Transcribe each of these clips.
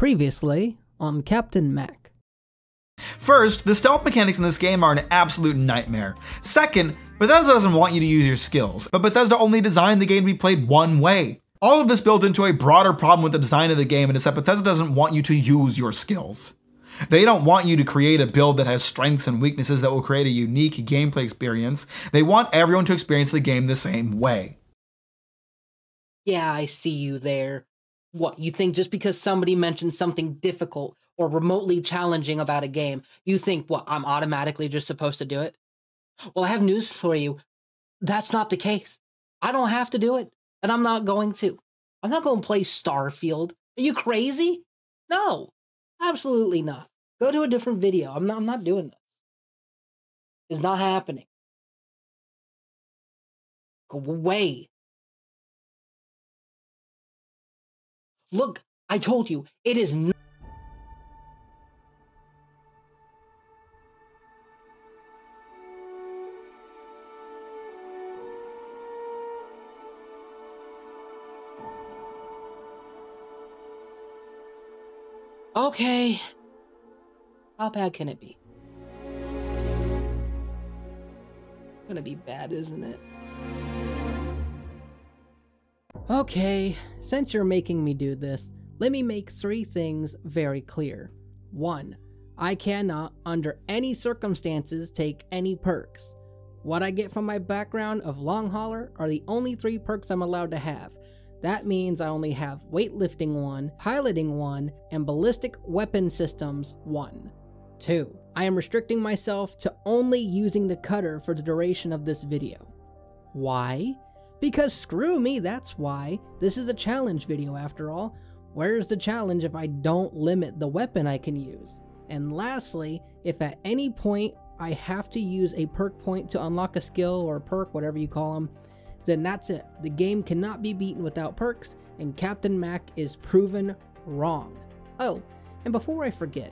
Previously on Captain Mac. First, the stealth mechanics in this game are an absolute nightmare. Second, Bethesda doesn't want you to use your skills, but Bethesda only designed the game to be played one way. All of this builds into a broader problem with the design of the game, and it's that Bethesda doesn't want you to use your skills. They don't want you to create a build that has strengths and weaknesses that will create a unique gameplay experience. They want everyone to experience the game the same way. Yeah, I see you there. What, you think just because somebody mentioned something difficult or remotely challenging about a game, you think, what, I'm automatically just supposed to do it? Well, I have news for you. That's not the case. I don't have to do it, and I'm not going to. I'm not going to play Starfield. Are you crazy? No, absolutely not. Go to a different video. I'm not doing this. It's not happening. Go away. Look, I told you, it is not. Okay. How bad can it be? It's gonna be bad, isn't it? Okay, since you're making me do this, let me make 3 things very clear. 1. I cannot, under any circumstances, take any perks. What I get from my background of Long Hauler are the only 3 perks I'm allowed to have. That means I only have Weightlifting 1, Piloting 1, and Ballistic Weapon Systems 1. 2. I am restricting myself to only using the cutter for the duration of this video. Why? Because screw me, that's why. This is a challenge video after all. Where's the challenge if I don't limit the weapon I can use? And lastly, if at any point I have to use a perk point to unlock a skill or a perk, whatever you call them, then that's it. The game cannot be beaten without perks, and Captain Mac is proven wrong. Oh, and before I forget,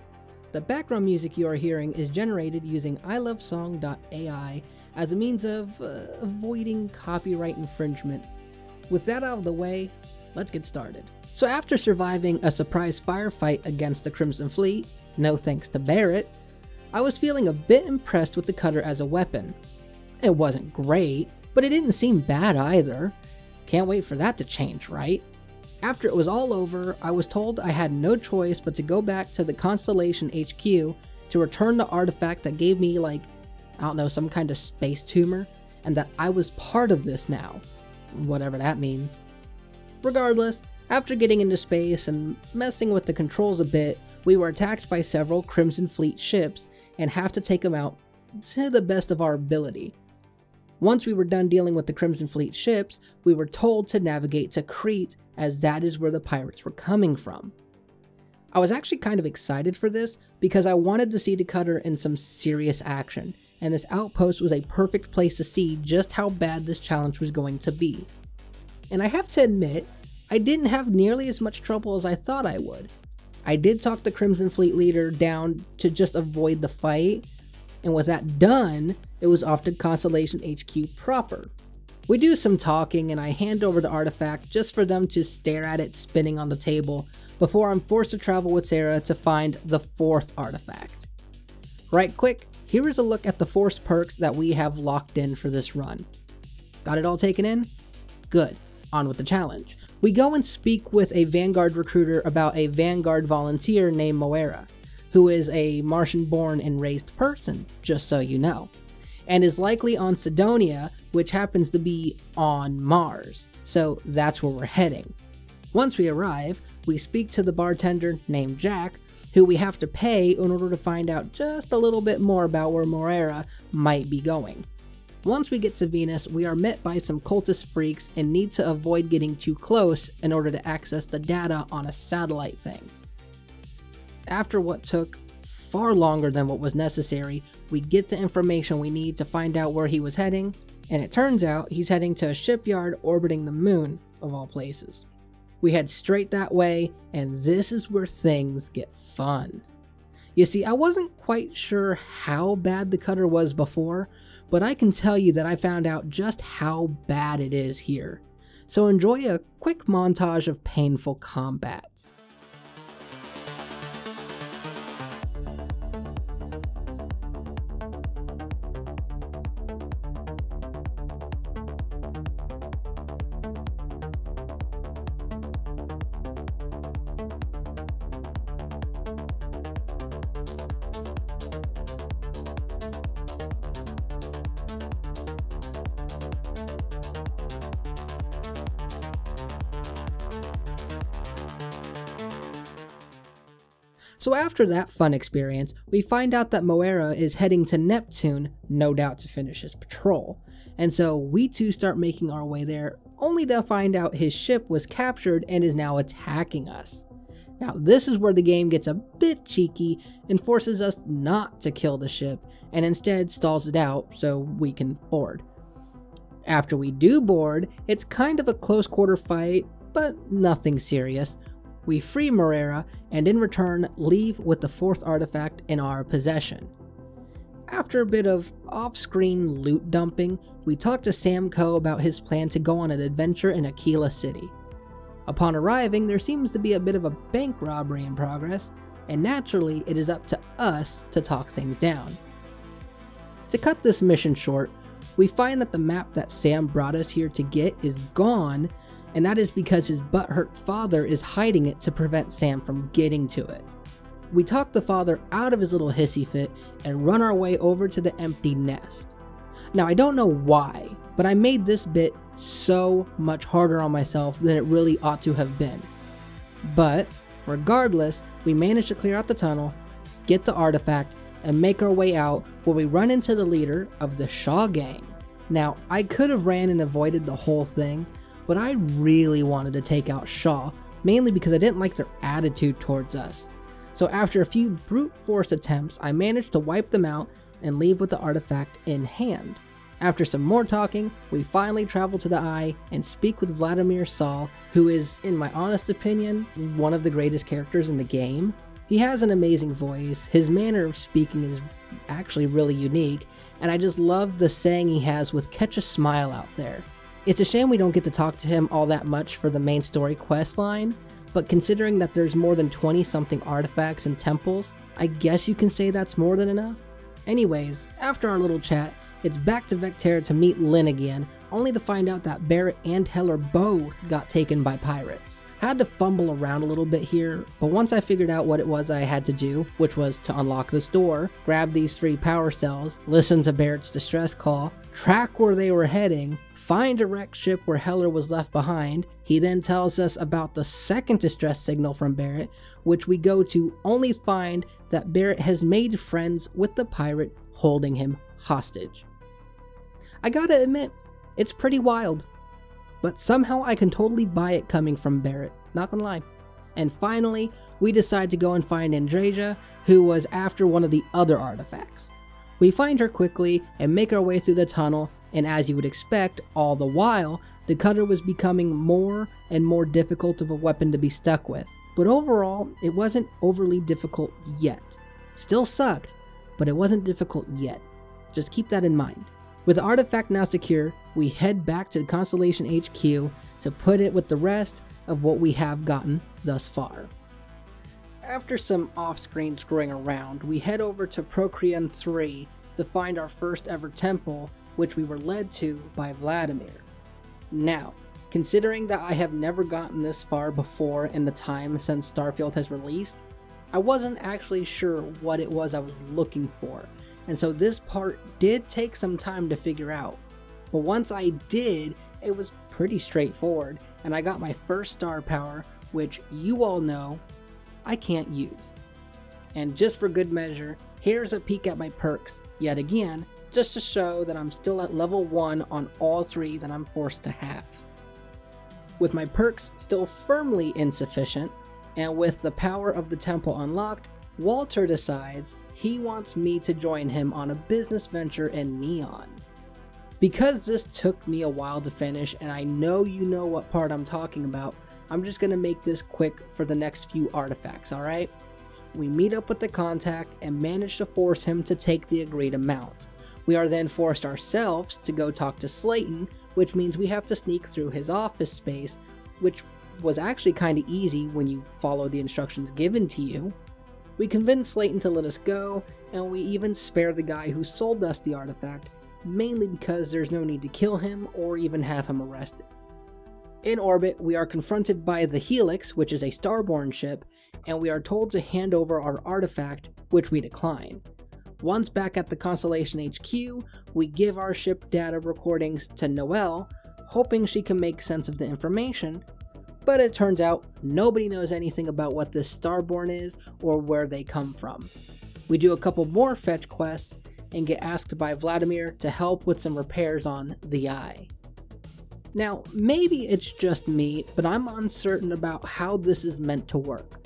the background music you are hearing is generated using ilovesong.ai as a means of avoiding copyright infringement. With that out of the way, let's get started. So after surviving a surprise firefight against the Crimson Fleet, no thanks to Barrett, I was feeling a bit impressed with the cutter as a weapon. It wasn't great, but it didn't seem bad either. Can't wait for that to change, right? After it was all over, I was told I had no choice but to go back to the Constellation HQ to return the artifact that gave me, like, I don't know, some kind of space tumor, and that I was part of this now, whatever that means. Regardless, after getting into space and messing with the controls a bit, we were attacked by several Crimson Fleet ships and have to take them out to the best of our ability. Once we were done dealing with the Crimson Fleet ships, we were told to navigate to Crete, as that is where the pirates were coming from. I was actually kind of excited for this because I wanted to see the cutter in some serious action, and this outpost was a perfect place to see just how bad this challenge was going to be. And I have to admit, I didn't have nearly as much trouble as I thought I would. I did talk the Crimson Fleet leader down to just avoid the fight, and with that done, it was off to Constellation HQ proper. We do some talking and I hand over the artifact just for them to stare at it spinning on the table before I'm forced to travel with Sarah to find the 4th artifact. Right quick, here is a look at the forced perks that we have locked in for this run. Got it all taken in? Good. On with the challenge. We go and speak with a Vanguard recruiter about a Vanguard volunteer named Moira, who is a Martian-born and raised person, just so you know, and is likely on Cydonia, which happens to be on Mars, so that's where we're heading. Once we arrive, we speak to the bartender named Jack, who we have to pay in order to find out just a little bit more about where Moira might be going. Once we get to Venus, we are met by some cultist freaks and need to avoid getting too close in order to access the data on a satellite thing. After what took far longer than what was necessary, we get the information we need to find out where he was heading, and it turns out he's heading to a shipyard orbiting the moon, of all places. We head straight that way, and this is where things get fun. You see, I wasn't quite sure how bad the cutter was before, but I can tell you that I found out just how bad it is here. So enjoy a quick montage of painful combat. So after that fun experience, we find out that Moira is heading to Neptune, no doubt to finish his patrol. And so we two start making our way there, only to find out his ship was captured and is now attacking us. Now this is where the game gets a bit cheeky and forces us not to kill the ship, and instead stalls it out so we can board. After we do board, it's kind of a close quarter fight, but nothing serious. We free Moira, and in return leave with the fourth artifact in our possession. After a bit of off-screen loot dumping, we talk to Sam Coe about his plan to go on an adventure in Aquila City. Upon arriving, there seems to be a bit of a bank robbery in progress, and naturally it is up to us to talk things down. To cut this mission short, we find that the map that Sam brought us here to get is gone, and that is because his butthurt father is hiding it to prevent Sam from getting to it. We talk the father out of his little hissy fit and run our way over to the empty nest. Now I don't know why, but I made this bit so much harder on myself than it really ought to have been. But regardless, we managed to clear out the tunnel, get the artifact, and make our way out where we run into the leader of the Shaw gang. Now I could have ran and avoided the whole thing, but I really wanted to take out Shaw, mainly because I didn't like their attitude towards us. So after a few brute force attempts, I managed to wipe them out and leave with the artifact in hand. After some more talking, we finally travel to the Eye and speak with Vladimir Saul, who is, in my honest opinion, one of the greatest characters in the game. He has an amazing voice, his manner of speaking is actually really unique, and I just love the saying he has with "catch a smile out there." It's a shame we don't get to talk to him all that much for the main story quest line, but considering that there's more than 20 something artifacts and temples, I guess you can say that's more than enough. Anyways, after our little chat, it's back to Vectera to meet Lynn again, only to find out that Barrett and Heller both got taken by pirates. I had to fumble around a little bit here, but once I figured out what it was I had to do, which was to unlock this door, grab these 3 power cells, listen to Barrett's distress call, track where they were heading, find a wrecked ship where Heller was left behind. He then tells us about the second distress signal from Barrett, which we go to only find that Barrett has made friends with the pirate holding him hostage. I gotta admit, it's pretty wild, but somehow I can totally buy it coming from Barrett, not gonna lie. And finally, we decide to go and find Andreja, who was after one of the other artifacts. We find her quickly and make our way through the tunnel, and as you would expect, all the while, the cutter was becoming more and more difficult of a weapon to be stuck with. But overall, it wasn't overly difficult yet. Still sucked, but it wasn't difficult yet. Just keep that in mind. With the artifact now secure, we head back to the Constellation HQ to put it with the rest of what we have gotten thus far. After some off-screen screwing around, we head over to Procreon 3 to find our first ever temple, which we were led to by Vladimir. Now, considering that I have never gotten this far before in the time since Starfield has released, I wasn't actually sure what it was I was looking for, and so this part did take some time to figure out. But once I did, it was pretty straightforward, and I got my first star power, which you all know I can't use. And just for good measure, here's a peek at my perks, yet again, just to show that I'm still at level 1 on all 3 that I'm forced to have. With my perks still firmly insufficient, and with the power of the temple unlocked, Walter decides he wants me to join him on a business venture in Neon. Because this took me a while to finish, and I know you know what part I'm talking about, I'm just going to make this quick for the next few artifacts, alright? We meet up with the contact and manage to force him to take the agreed amount. We are then forced ourselves to go talk to Slayton, which means we have to sneak through his office space, which was actually kinda easy when you follow the instructions given to you. We convince Slayton to let us go, and we even spare the guy who sold us the artifact, mainly because there's no need to kill him or even have him arrested. In orbit, we are confronted by the Helix, which is a Starborn ship, and we are told to hand over our artifact, which we decline. Once back at the Constellation HQ, we give our ship data recordings to Noelle, hoping she can make sense of the information, But it turns out nobody knows anything about what this Starborn is or where they come from. We do a couple more fetch quests and get asked by Vladimir to help with some repairs on the eye. Now, maybe it's just me, but I'm uncertain about how this is meant to work.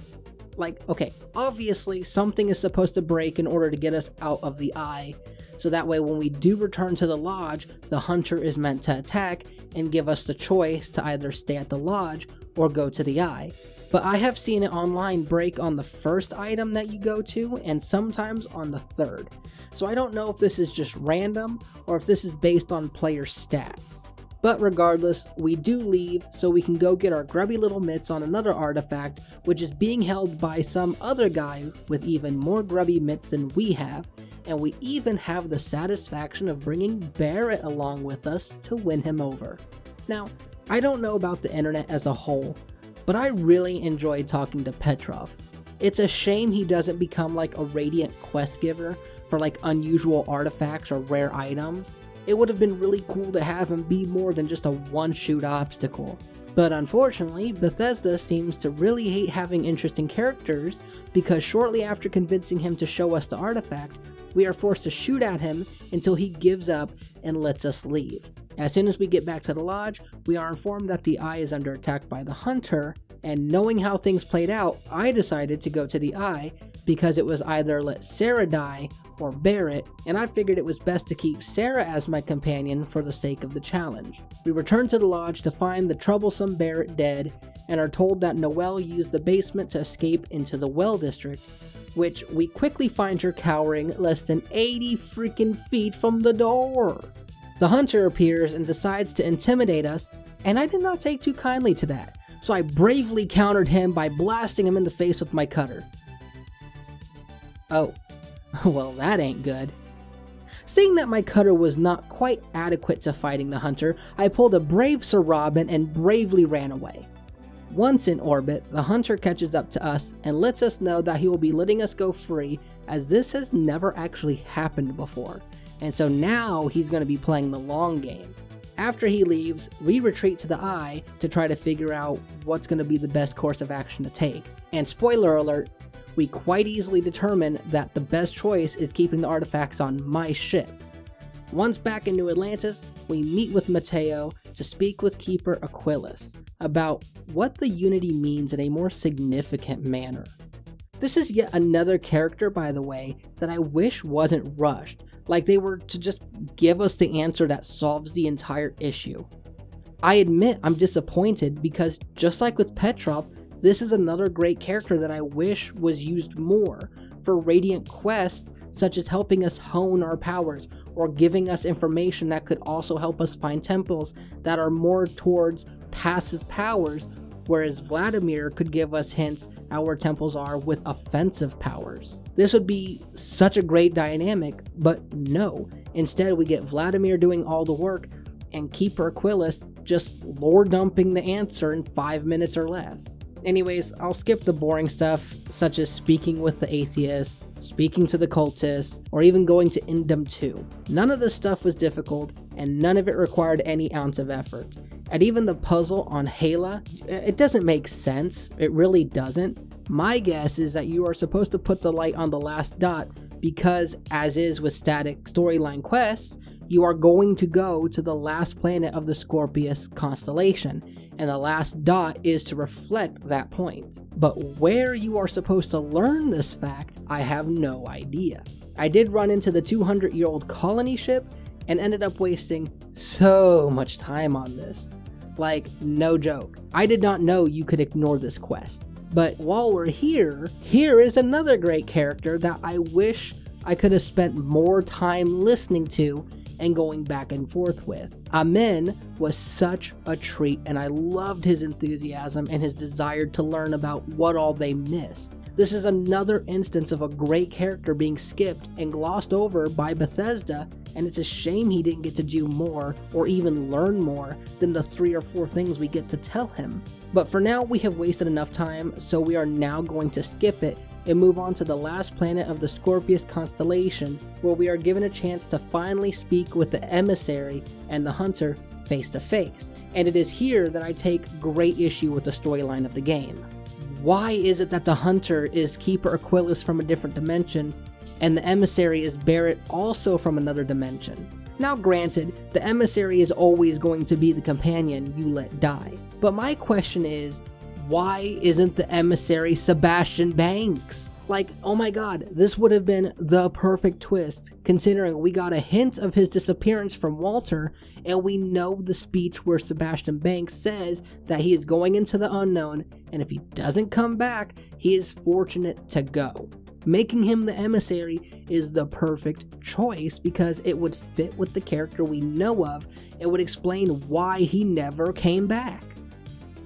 Like, okay, obviously something is supposed to break in order to get us out of the eye, so that way when we do return to the lodge, the hunter is meant to attack and give us the choice to either stay at the lodge or go to the eye. But I have seen it online break on the first item that you go to and sometimes on the third. So I don't know if this is just random or if this is based on player stats. But regardless, we do leave so we can go get our grubby little mitts on another artifact, which is being held by some other guy with even more grubby mitts than we have, and we even have the satisfaction of bringing Barrett along with us to win him over. Now, I don't know about the internet as a whole, but I really enjoyed talking to Petrov. It's a shame he doesn't become like a Radiant quest giver for like unusual artifacts or rare items. It would have been really cool to have him be more than just a one-shoot obstacle. But unfortunately, Bethesda seems to really hate having interesting characters because shortly after convincing him to show us the artifact, we are forced to shoot at him until he gives up and lets us leave. As soon as we get back to the lodge, we are informed that the eye is under attack by the hunter, and knowing how things played out, I decided to go to the eye because it was either let Sarah die or Barrett, and I figured it was best to keep Sarah as my companion for the sake of the challenge. We return to the lodge to find the troublesome Barrett dead, and are told that Noelle used the basement to escape into the well district, which we quickly find her cowering less than 80 freaking feet from the door. The hunter appears and decides to intimidate us, and I did not take too kindly to that, so I bravely countered him by blasting him in the face with my cutter. Oh. Well, that ain't good. Seeing that my cutter was not quite adequate to fighting the hunter, I pulled a brave Sir Robin and bravely ran away. Once in orbit, the hunter catches up to us and lets us know that he will be letting us go free, as this has never actually happened before, and so now he's going to be playing the long game. After he leaves, we retreat to the eye to try to figure out what's going to be the best course of action to take. And spoiler alert, we quite easily determine that the best choice is keeping the artifacts on my ship. Once back in New Atlantis, we meet with Matteo to speak with Keeper Aquilus about what the Unity means in a more significant manner. This is yet another character, by the way, that I wish wasn't rushed, like they were to just give us the answer that solves the entire issue. I admit I'm disappointed because just like with Petrov, this is another great character that I wish was used more for Radiant quests, such as helping us hone our powers or giving us information that could also help us find temples that are more towards passive powers, whereas Vladimir could give us hints at where temples are with offensive powers. This would be such a great dynamic, but no. Instead, we get Vladimir doing all the work and Keeper Aquilus just lore dumping the answer in 5 minutes or less. Anyways, I'll skip the boring stuff, such as speaking with the atheists, speaking to the cultists, or even going to Indum 2. None of this stuff was difficult, and none of it required any ounce of effort. And even the puzzle on Hala, it doesn't make sense, it really doesn't. My guess is that you are supposed to put the light on the last dot because, as is with static storyline quests, you are going to go to the last planet of the Scorpius constellation, and the last dot is to reflect that point. But where you are supposed to learn this fact, I have no idea. I did run into the 200-year-old colony ship and ended up wasting so much time on this. Like, no joke. I did not know you could ignore this quest. But while we're here is another great character that I wish I could have spent more time listening to and going back and forth with. Amen was such a treat, and I loved his enthusiasm and his desire to learn about what all they missed. This is another instance of a great character being skipped and glossed over by Bethesda, and it's a shame he didn't get to do more or even learn more than the 3 or 4 things we get to tell him. But for now, we have wasted enough time, so we are now going to skip it and move on to the last planet of the Scorpius constellation, where we are given a chance to finally speak with the emissary and the hunter face to face. And it is here that I take great issue with the storyline of the game. Why is it that the hunter is Keeper Aquilus from a different dimension, and the emissary is Barrett also from another dimension? Now granted, the emissary is always going to be the companion you let die. But my question is, why isn't the emissary Sebastian Banks? Like, oh my god, this would have been the perfect twist, considering we got a hint of his disappearance from Walter, and we know the speech where Sebastian Banks says that he is going into the unknown, and if he doesn't come back, he is fortunate to go. Making him the emissary is the perfect choice because it would fit with the character we know of and would explain why he never came back.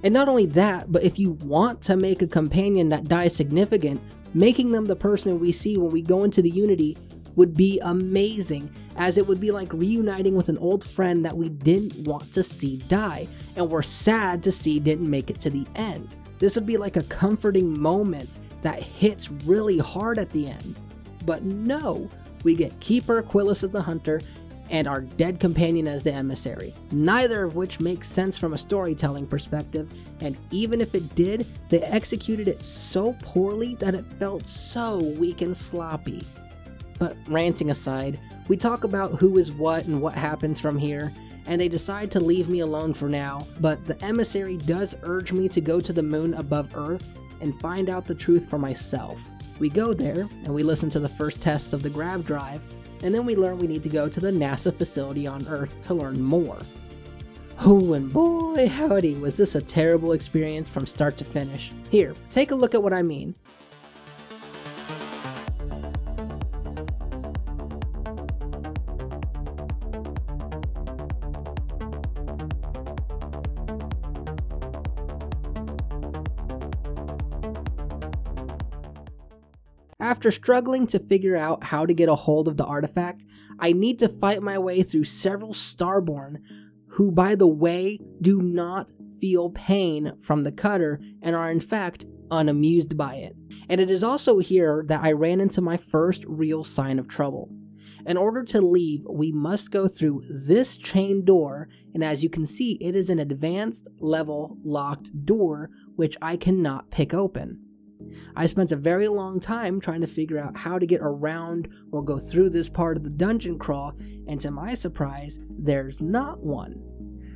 And not only that, but if you want to make a companion that dies significant, making them the person we see when we go into the Unity would be amazing, as it would be like reuniting with an old friend that we didn't want to see die, and we're sad to see didn't make it to the end. This would be like a comforting moment that hits really hard at the end. But no, we get Keeper Aquilus as the hunter, and our dead companion as the emissary, neither of which makes sense from a storytelling perspective, and even if it did, they executed it so poorly that it felt so weak and sloppy. But ranting aside, we talk about who is what and what happens from here, and they decide to leave me alone for now, but the emissary does urge me to go to the moon above Earth and find out the truth for myself. We go there, and we listen to the first tests of the grav drive, and then we learn we need to go to the NASA facility on Earth to learn more. Oh, and boy howdy, was this a terrible experience from start to finish. Here, take a look at what I mean. After struggling to figure out how to get a hold of the artifact, I need to fight my way through several Starborn, who by the way, do not feel pain from the cutter and are in fact unamused by it. And it is also here that I ran into my first real sign of trouble. In order to leave, we must go through this chain door, and as you can see, it is an advanced level locked door which I cannot pick open. I spent a very long time trying to figure out how to get around or go through this part of the dungeon crawl, and to my surprise, there's not one.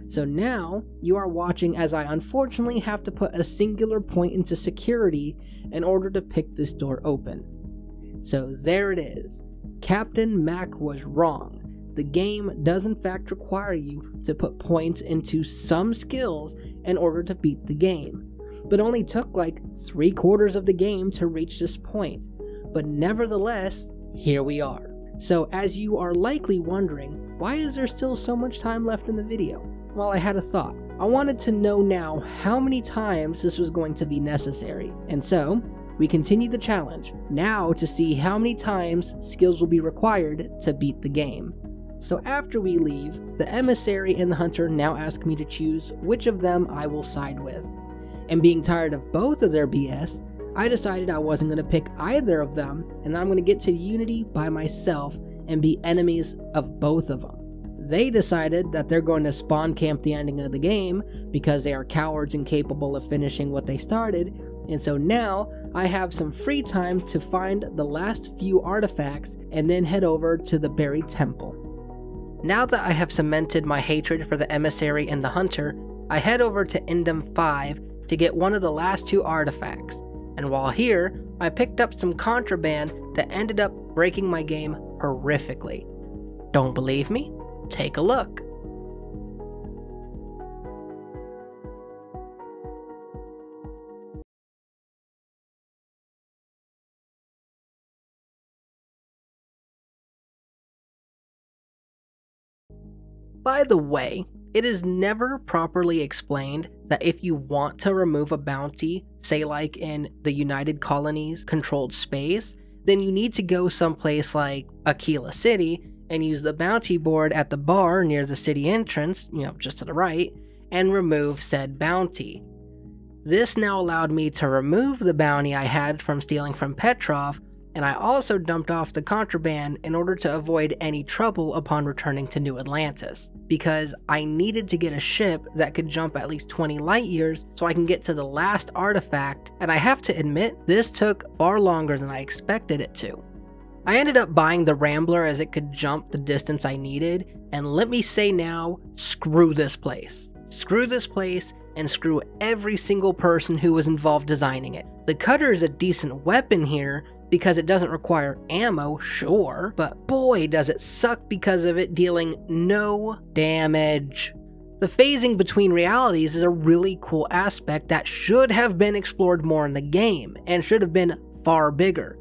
So now, you are watching as I unfortunately have to put a singular point into security in order to pick this door open. So there it is. Captain Mac was wrong. The game does in fact require you to put points into some skills in order to beat the game, but only took like 3/4 of the game to reach this point. But nevertheless, here we are. So as you are likely wondering, why is there still so much time left in the video? Well, I had a thought. I wanted to know now how many times this was going to be necessary, and so we continued the challenge, now to see how many times skills will be required to beat the game. So after we leave, the emissary and the hunter now ask me to choose which of them I will side with. And being tired of both of their BS, I decided I wasn't going to pick either of them, and I'm going to get to Unity by myself and be enemies of both of them. They decided that they're going to spawn camp the ending of the game because they are cowards incapable of finishing what they started, and so now I have some free time to find the last few artifacts and then head over to the buried temple. Now that I have cemented my hatred for the emissary and the hunter, I head over to Indum 5 to get one of the last 2 artifacts, and while here, I picked up some contraband that ended up breaking my game horrifically. Don't believe me? Take a look. By the way, it is never properly explained that if you want to remove a bounty, say like in the United Colonies controlled space, then you need to go someplace like Aquila City and use the bounty board at the bar near the city entrance, just to the right, and remove said bounty. This now allowed me to remove the bounty I had from stealing from Petrov, and I also dumped off the contraband in order to avoid any trouble upon returning to New Atlantis, because I needed to get a ship that could jump at least 20 light years so I can get to the last artifact, and I have to admit, this took far longer than I expected it to. I ended up buying the Rambler as it could jump the distance I needed, and let me say now, screw this place. Screw this place, and screw every single person who was involved designing it. The cutter is a decent weapon here because it doesn't require ammo, sure, but boy does it suck because of it dealing no damage. The phasing between realities is a really cool aspect that should have been explored more in the game, and should have been far bigger.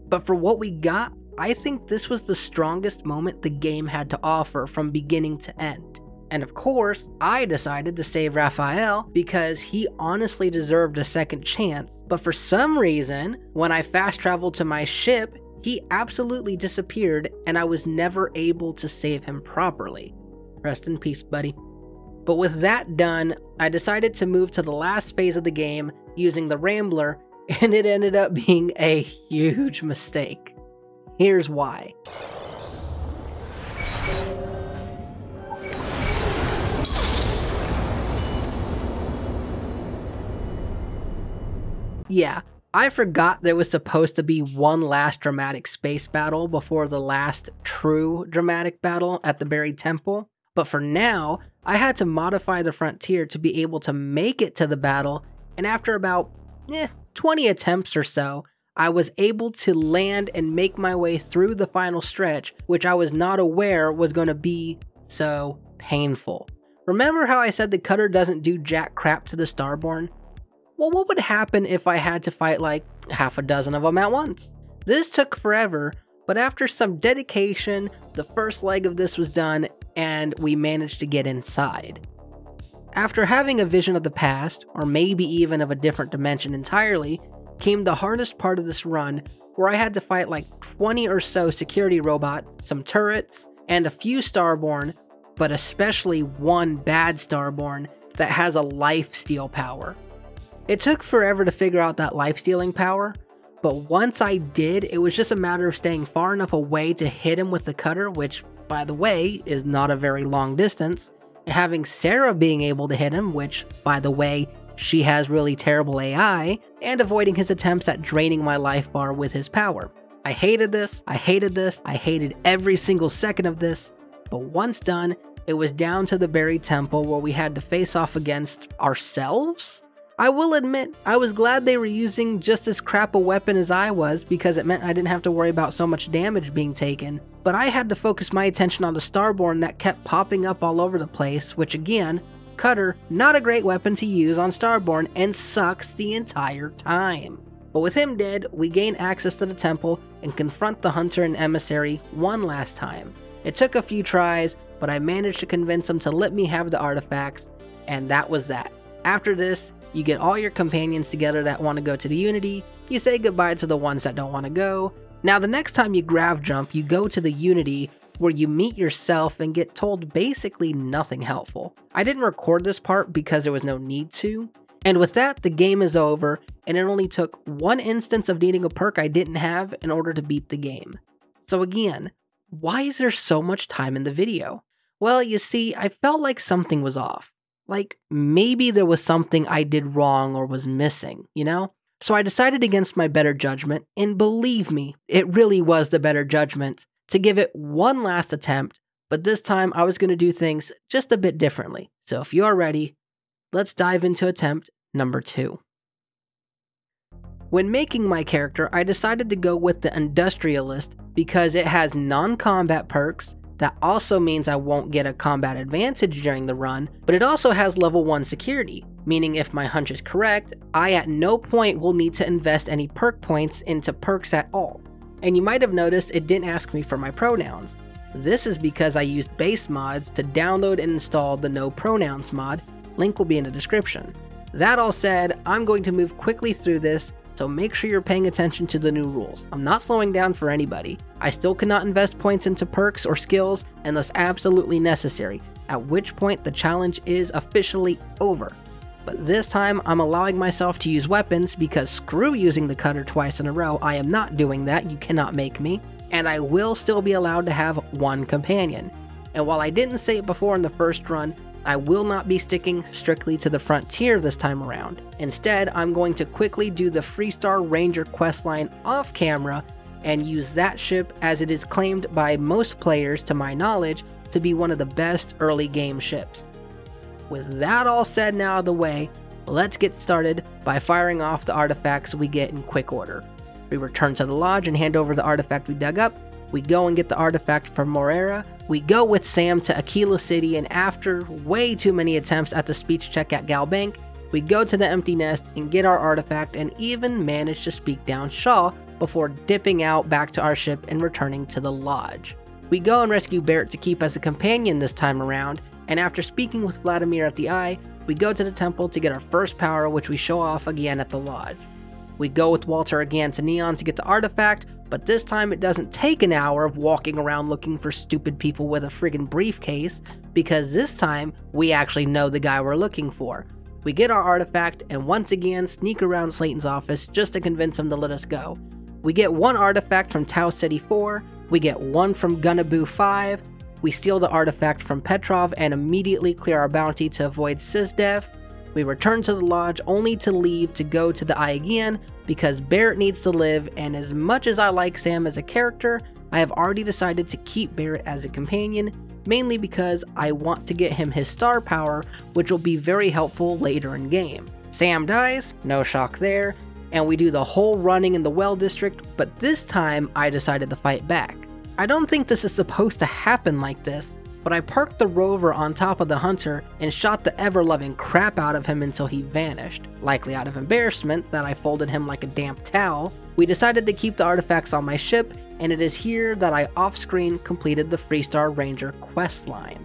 But for what we got, I think this was the strongest moment the game had to offer from beginning to end. And of course, I decided to save Raphael because he honestly deserved a second chance, but for some reason, when I fast traveled to my ship, he absolutely disappeared and I was never able to save him properly. Rest in peace, buddy. But with that done, I decided to move to the last phase of the game using the Rambler, and it ended up being a huge mistake. Here's why. Yeah, I forgot there was supposed to be one last dramatic space battle before the last true dramatic battle at the buried temple, but for now, I had to modify the frontier to be able to make it to the battle, and after about 20 attempts or so, I was able to land and make my way through the final stretch, which I was not aware was going to be so painful. Remember how I said the cutter doesn't do jack crap to the Starborn? Well, what would happen if I had to fight like half a dozen of them at once? This took forever, but after some dedication, the first leg of this was done and we managed to get inside. After having a vision of the past, or maybe even of a different dimension entirely, came the hardest part of this run, where I had to fight like 20 or so security robots, some turrets, and a few Starborn, but especially one bad Starborn that has a life-steal power. It took forever to figure out that life-stealing power, but once I did, it was just a matter of staying far enough away to hit him with the cutter, which, by the way, is not a very long distance, and having Sarah being able to hit him, which, by the way, she has really terrible AI, and avoiding his attempts at draining my life bar with his power. I hated this, I hated this, I hated every single second of this, but once done, it was down to the buried temple where we had to face off against ourselves? I will admit, I was glad they were using just as crap a weapon as I was because it meant I didn't have to worry about so much damage being taken, but I had to focus my attention on the Starborn that kept popping up all over the place, which again, cutter, not a great weapon to use on Starborn and sucks the entire time. But with him dead, we gain access to the temple and confront the hunter and emissary one last time. It took a few tries, but I managed to convince him to let me have the artifacts, and that was that. After this, you get all your companions together that want to go to the Unity, you say goodbye to the ones that don't want to go. Now the next time you grav jump, you go to the Unity, where you meet yourself and get told basically nothing helpful. I didn't record this part because there was no need to. And with that, the game is over, and it only took one instance of needing a perk I didn't have in order to beat the game. So again, why is there so much time in the video? Well, you see, I felt like something was off. Like, maybe there was something I did wrong or was missing, you know? So I decided against my better judgment, and believe me, it really was the better judgment, to give it one last attempt, but this time I was going to do things just a bit differently. So if you are ready, let's dive into attempt number 2. When making my character, I decided to go with the Industrialist because it has non-combat perks. That also means I won't get a combat advantage during the run, but it also has level 1 security, meaning if my hunch is correct, I at no point will need to invest any perk points into perks at all. And you might have noticed it didn't ask me for my pronouns. This is because I used base mods to download and install the No Pronouns mod, link will be in the description. That all said, I'm going to move quickly through this, so make sure you're paying attention to the new rules. I'm not slowing down for anybody. I still cannot invest points into perks or skills unless absolutely necessary, at which point the challenge is officially over. But this time, I'm allowing myself to use weapons because screw using the cutter twice in a row, I am not doing that, you cannot make me. And I will still be allowed to have one companion. And while I didn't say it before in the first run, I will not be sticking strictly to the frontier this time around. Instead, I'm going to quickly do the Freestar Ranger questline off camera and use that ship as it is claimed by most players, to my knowledge, to be one of the best early game ships. With that all said and out of the way, let's get started by firing off the artifacts we get in quick order. We return to the lodge and hand over the artifact we dug up. We go and get the artifact from Moreira. We go with Sam to Aquila City, and after way too many attempts at the speech check at Galbank, we go to the empty nest and get our artifact and even manage to speak down Shaw before dipping out back to our ship and returning to the lodge. We go and rescue Barrett to keep as a companion this time around, and after speaking with Vladimir at the Eye, we go to the temple to get our first power, which we show off again at the lodge. We go with Walter again to Neon to get the artifact, but this time it doesn't take an hour of walking around looking for stupid people with a friggin' briefcase, because this time we actually know the guy we're looking for. We get our artifact and once again sneak around Slayton's office just to convince him to let us go. We get one artifact from Tau City 4, we get one from Gunaboo 5, we steal the artifact from Petrov and immediately clear our bounty to avoid SysDef. We return to the lodge only to leave to go to the Eye again because Barrett needs to live, and as much as I like Sam as a character, I have already decided to keep Barrett as a companion, mainly because I want to get him his star power, which will be very helpful later in game. Sam dies, no shock there, and we do the whole running in the Well District, but this time I decided to fight back. I don't think this is supposed to happen like this, but I parked the rover on top of the hunter and shot the ever-loving crap out of him until he vanished. Likely out of embarrassment that I folded him like a damp towel, we decided to keep the artifacts on my ship, and it is here that I off-screen completed the Freestar Ranger questline.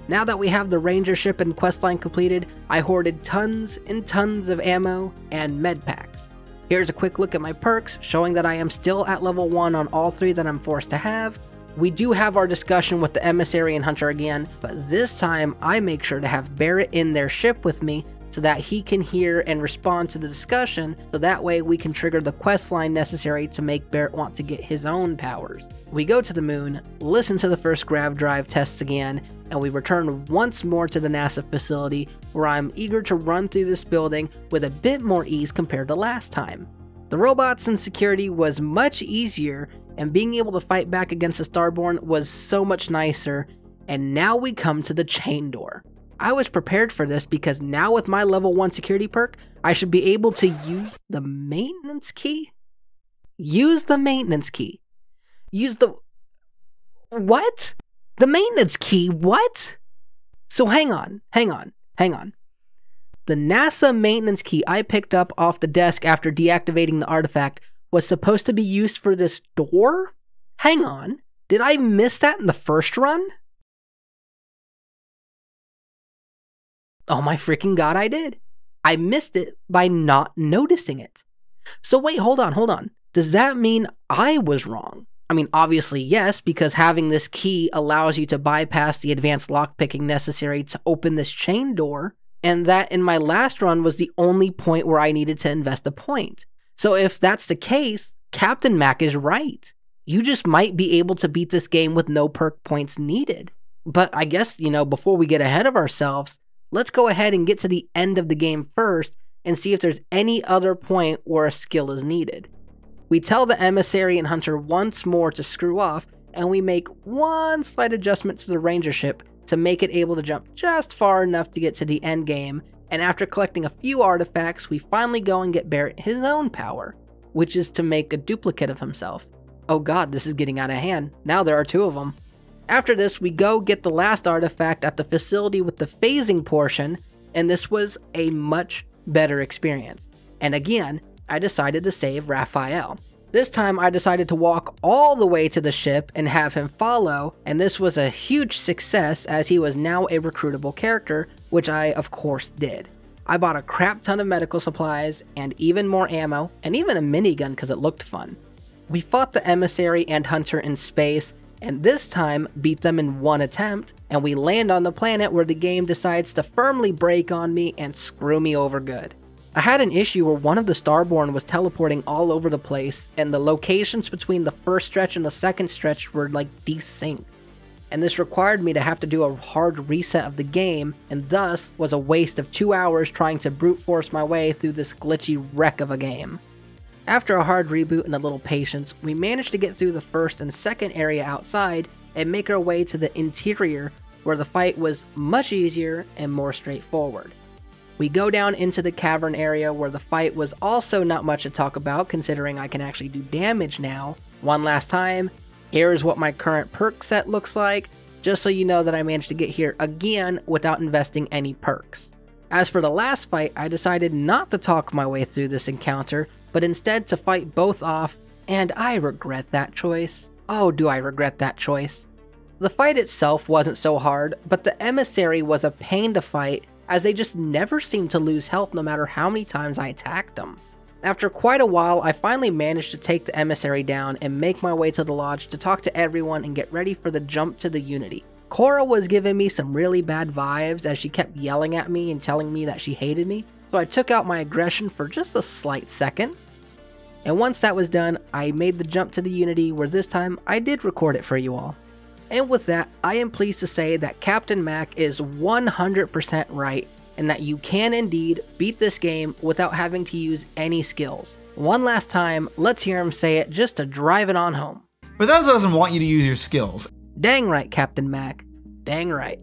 Now that we have the Ranger ship and questline completed, I hoarded tons and tons of ammo and med packs. Here's a quick look at my perks, showing that I am still at level 1 on all 3 that I'm forced to have. We do have our discussion with the Emissary and Hunter again, but this time I make sure to have Barrett in their ship with me so that he can hear and respond to the discussion, so that way we can trigger the quest line necessary to make Barrett want to get his own powers. We go to the moon, listen to the first grav drive tests again, and we return once more to the NASA facility where I'm eager to run through this building with a bit more ease compared to last time. The robots and security was much easier, and being able to fight back against the Starborn was so much nicer, and now we come to the chain door. I was prepared for this because now with my level 1 security perk, I should be able to use the maintenance key? Use the maintenance key. Use the... What? The maintenance key? What? So hang on. The NASA maintenance key I picked up off the desk after deactivating the artifact was supposed to be used for this door? Hang on, did I miss that in the first run? Oh my freaking god, I did. I missed it by not noticing it. So wait, hold on. Does that mean I was wrong? I mean, obviously yes, because having this key allows you to bypass the advanced lockpicking necessary to open this chain door, and that in my last run was the only point where I needed to invest a point. So if that's the case, Captain Mac is right. You just might be able to beat this game with no perk points needed. But I guess, before we get ahead of ourselves, let's go ahead and get to the end of the game first and see if there's any other point where a skill is needed. We tell the Emissary and Hunter once more to screw off, and we make one slight adjustment to the Ranger ship to make it able to jump just far enough to get to the end game, and after collecting a few artifacts, we finally go and get Barrett his own power, which is to make a duplicate of himself. Oh god, this is getting out of hand. Now there are 2 of them. After this, we go get the last artifact at the facility with the phasing portion, and this was a much better experience. And again, I decided to save Raphael. This time I decided to walk all the way to the ship and have him follow, and this was a huge success as he was now a recruitable character, which I of course did. I bought a crap ton of medical supplies and even more ammo, and even a minigun because it looked fun. We fought the Emissary and Hunter in space, and this time beat them in one attempt, and we land on the planet where the game decides to firmly break on me and screw me over good. I had an issue where one of the Starborn was teleporting all over the place, and the locations between the first stretch and the second stretch were like desynced. And this required me to have to do a hard reset of the game, and thus was a waste of 2 hours trying to brute force my way through this glitchy wreck of a game. After a hard reboot and a little patience, we managed to get through the first and second area outside and make our way to the interior, where the fight was much easier and more straightforward. We go down into the cavern area where the fight was also not much to talk about, considering I can actually do damage now. One last time, here's what my current perk set looks like, just so you know that I managed to get here again without investing any perks. As for the last fight, I decided not to talk my way through this encounter, but instead to fight both off, and I regret that choice. Oh, do I regret that choice. The fight itself wasn't so hard, but the emissary was a pain to fight, as they just never seemed to lose health no matter how many times I attacked them. After quite a while, I finally managed to take the emissary down and make my way to the lodge to talk to everyone and get ready for the jump to the Unity. Cora was giving me some really bad vibes as she kept yelling at me and telling me that she hated me, so I took out my aggression for just a slight second. And once that was done, I made the jump to the Unity, where this time I did record it for you all. And with that, I am pleased to say that Captain Mac is 100% right, and that you can indeed beat this game without having to use any skills. One last time, let's hear him say it just to drive it on home. Bethesda doesn't want you to use your skills. Dang right, Captain Mac. Dang right.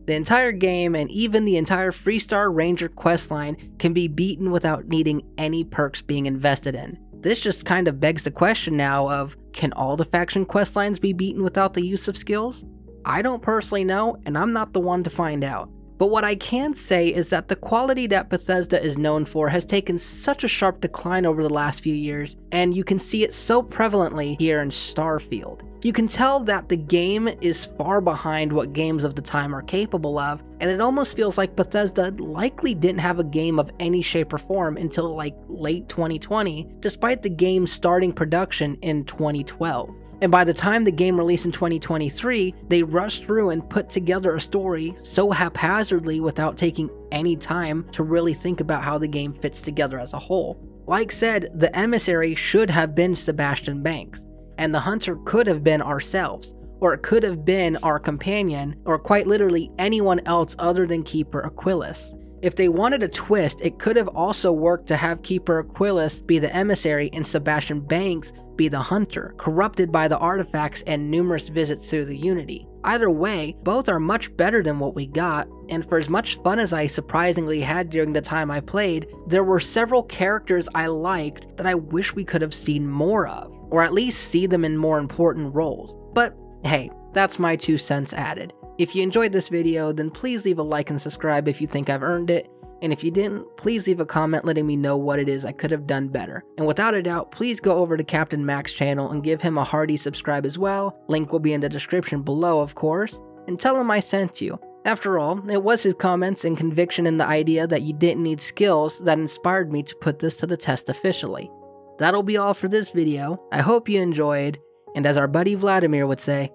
The entire game and even the entire Freestar Ranger questline can be beaten without needing any perks being invested in. This just kind of begs the question now of, can all the faction questlines be beaten without the use of skills? I don't personally know, and I'm not the one to find out. But what I can say is that the quality that Bethesda is known for has taken such a sharp decline over the last few years, and you can see it so prevalently here in Starfield. You can tell that the game is far behind what games of the time are capable of, and it almost feels like Bethesda likely didn't have a game of any shape or form until like late 2020, despite the game starting production in 2012. And by the time the game released in 2023, they rushed through and put together a story so haphazardly without taking any time to really think about how the game fits together as a whole. Like said, the emissary should have been Sebastian Banks, and the hunter could have been ourselves, or it could have been our companion, or quite literally anyone else other than Keeper Aquilus. If they wanted a twist, it could have also worked to have Keeper Aquilus be the emissary and Sebastian Banks be the hunter, corrupted by the artifacts and numerous visits through the Unity. Either way, both are much better than what we got, and for as much fun as I surprisingly had during the time I played, there were several characters I liked that I wish we could have seen more of, or at least see them in more important roles. But hey, that's my 2 cents added. If you enjoyed this video, then please leave a like and subscribe if you think I've earned it, and if you didn't, please leave a comment letting me know what it is I could have done better. And without a doubt, please go over to Captain Mac's channel and give him a hearty subscribe as well. Link will be in the description below, of course, and tell him I sent you. After all, it was his comments and conviction in the idea that you didn't need skills that inspired me to put this to the test officially. That'll be all for this video. I hope you enjoyed, and as our buddy Vladimir would say,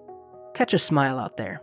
catch a smile out there.